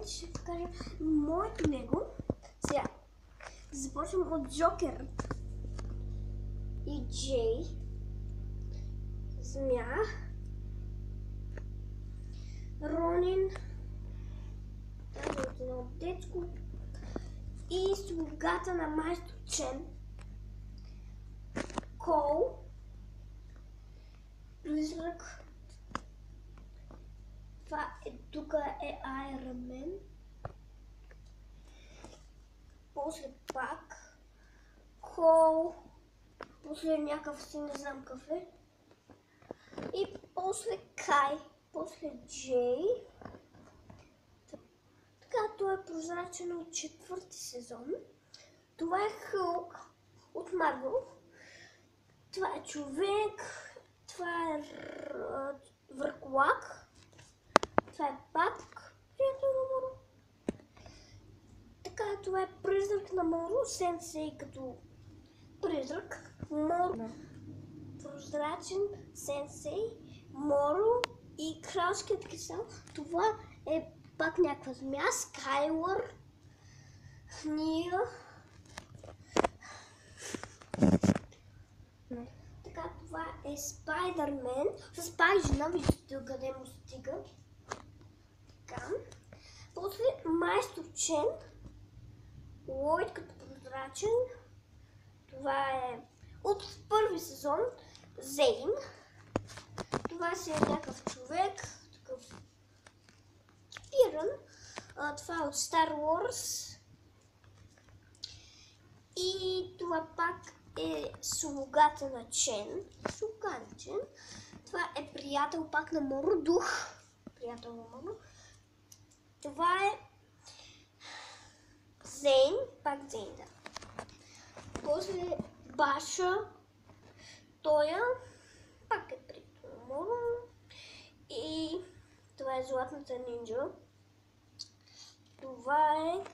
момент ще покажа моето лего. Сега започвам от Джокер и Джей, Змия, Ронин, тази от едно детско и слугата на майстор Чен, Кол, призрак. Това тук е Iron Man. После пак Кол, после някакъв си не знам какъв е. И после Кай, после Джей. Така, той е прозрачен от 4-ти сезон. Това е Хълк от Марвел. Това е човек. Това е върколак. Това е патък, приятел на Моро. Така, това е призрак на Моро, сенсей като призрак. Моро, прозрачен сенсей, Моро и кралският кисел. Това е пак някаква змия, Скайлър, Ния. Така, това е Спайдърмен с Спайжена, виждате къде му стига. Така. После майстор Чен, Лойд като прозрачен. Това е от първи сезон, Зейн. Това си е някакъв човек, такъв Иран. Това е от Star Wars. И това пак е слугата на Чен. Слуга на Чен. Това е приятел пак на Моро, дух. Приятел на Моро. Това е Зейн, пак Зейн, да. После Баша, Тоя, пак е приятел на Моро. И това е Златната нинджа. Това е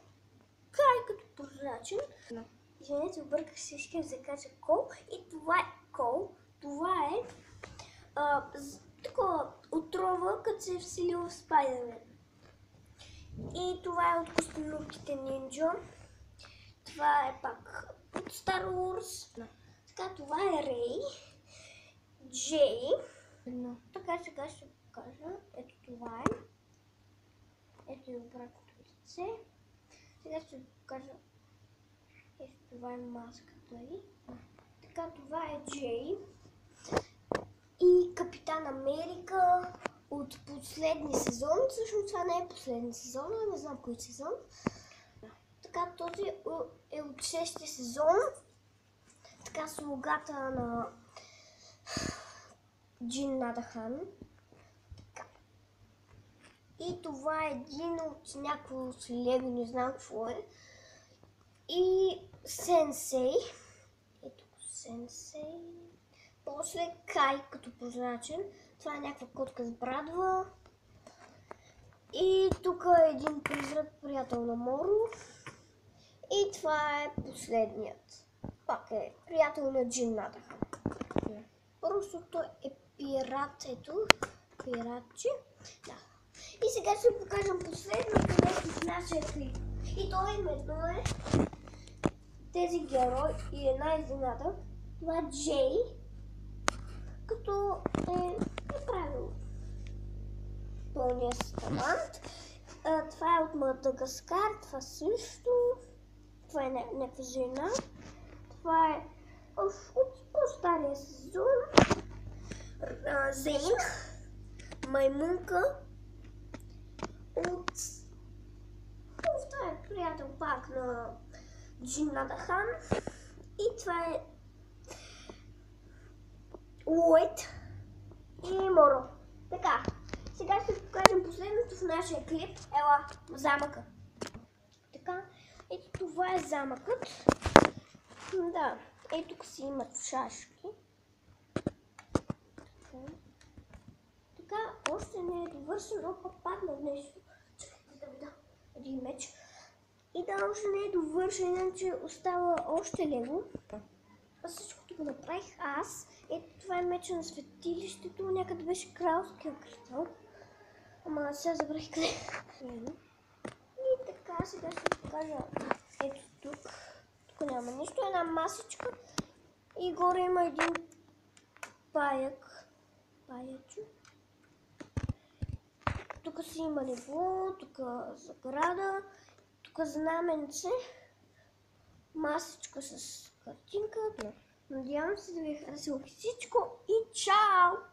Край като прозрачен. Извинете, обърках се, искам да се кажа Кол. И това е Кол. Това е такова отрова, като се е вселил в Спайдърмен. И това е от Костенурките нинджа. Това е пак от Star Wars. Така, това е Рей, Джей. Така, сега ще покажа. Ето това е. Ето и обратното лице. Сега ще покажа. Ето това е маската й. Така, това е Джей. И Капитан Америка от последния сезон. Всъщност това не е последния сезон, не знам кой сезон. Така, този е от 6-ти сезон. Така, слугата на Джин Надахан. Така. И това е един от някакво си лего, не знам какво е. И Сенсей. Ето Сенсей. После Кай като прозрачен. Това е някаква котка с брадва. И тук е един призрак, приятел на Моро. И това е последният. Пак е приятел на Джин Надахан. Просто той е пират, ето. Пиратче. Да. И сега ще покажем последното нещо в нашия клип. И то именно е тези герои и една изненада. Това е Джей, като е направил пълния си талант. Това е от Мадагаскар, това също. Това е някаква жена. Това е от по-стария сезон. Зейн, маймунка. Това е приятел пак на Джин Надахан. И това е Лойд и Моро. Така, сега ще покажем последното в нашия клип. Ела, замъка. Така, ето това е замъкът. Да, ето тук си имат шашки. Така, още не е довършено, пък падна нещо. Чакайте да видя един меч. И да, още не е довършен, иначе остава още лего. А всичкото го направих аз. Ето това е меча на светилището, някъде беше кралския кристал. Ама сега забрах къде. Аз сега ще ви покажа. Ето тук. Тук няма нищо. Една масичка. И горе има един паяк. Паячо. Тук си има легло, тук заграда, тук знаменце, масичка с картинка. Надявам се да ви е харесало всичко и чао!